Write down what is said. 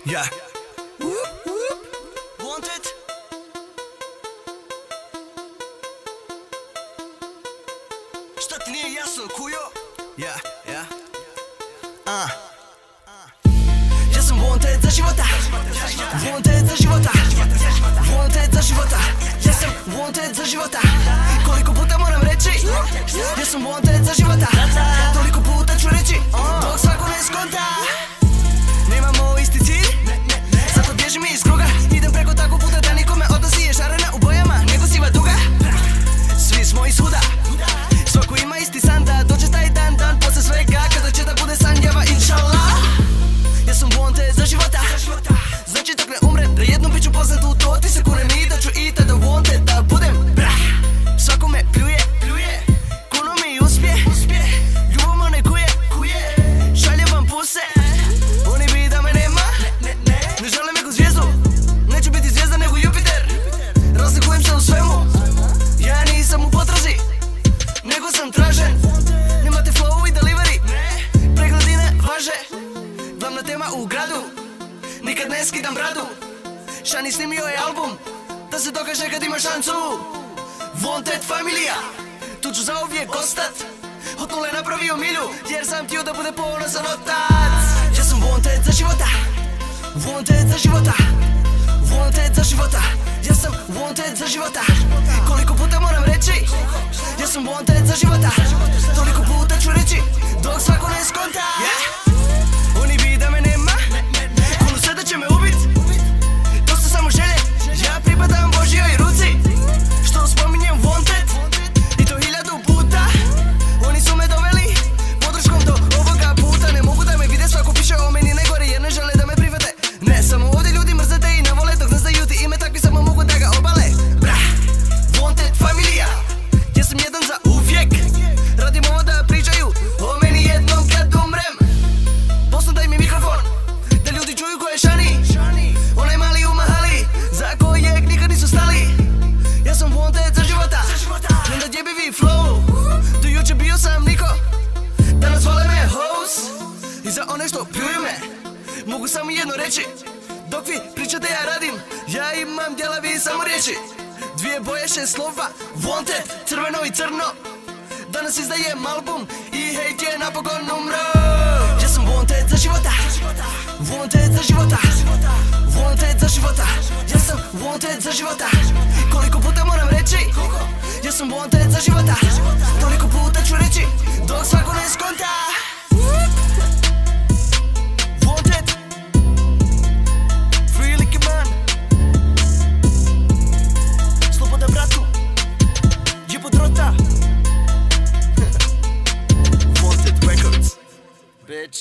Ja. Wanted. Šta ti nije jasno, kujo? Ja. Ja sam wanted za života. Wanted za života. Wanted za života. Ja sam wanted za života. Koliko puta moram reći? Ja sam wanted za života. Toliko puta ću reći dok svako ne skonta. Nemamo isti cilj, zato bježim iz kruga. Idem preko tako puta da nikome od nas nije šarena u bojama nego siva duga. Svi smo iz huda, svako ima isti san da dođe taj dan posle svega kada će da bude sanjava inšallah. Ja sam wanted za života, znači dok ne umrem da jednom bit ću poznat u to. Ti se kunem i da ću i tada wanted da budem. Svako me pljuje, kuno mi uspje. Ljubom ne kuje, šaljem vam puse. Oni bi da me nema, ne žele me ko zvijezdu. Neću biti zvijezda nego Jupiter. Razlikujem se u svemu, ja nisam u potrazi nego sam tražen. Nemate flow i delivery, pregledine važe. Glavna tema u gradu, nikad ne skidam bradu. Šani snimio je album da se dokaže kad ima šansu. Wanted familija, tu ću zauvijek ostat. Od nule napravio milju jer sam htio da bude ponosan otac. Ja sam wanted za života. Wanted za života. Wanted za života. Ja sam wanted za života. Koliko puta moram reći? Ja sam wanted za života. Toliko puta ću reći dok svako ne skonta. Oni bi da me nema, kunu sve da će me ubit. To su samo želje, ja pripadam Božjoj ruci. Što spominjem wanted, i to 1000 puta. Oni su me doveli podrškom do ovoga puta. Ne mogu da me vide, svako piše o meni najgore jer ne žele da me prihvate. Ne, samo ovdje ljudi mrzete i ne vole dok ne znaju ti ime, takvi samo mogu da ga obale. Wanted familija, ja sam jedan za uvijek. Radim ovo da pričaju o meni jednom kad umrem. Posno daj mi mikrofon, da ljudi čuju ko je Šani. Onaj mali u mahali, za kojeg nikad nisu stali. Ja sam wanted za života, ne da djebivi flow. Do juče bio sam niko, danas vole me host. I za one što pljuju me, mogu samo jedno reći. Dok vi pričate ja radim, ja imam djela, vi samo riječi. 2 boje, 6 slova, wanted, crveno i crno. Danas izdajem album i hejt je napokon umro. Ja sam wanted za života. Wanted za života. Wanted za života. Ja sam wanted za života. Koliko puta moram reći? Ja sam wanted za života. Toliko puta ću reći dok svako ne skonta. Wanted. Free like a man. Sloboda bratu. Jebo drota. Wanted Records, bitch.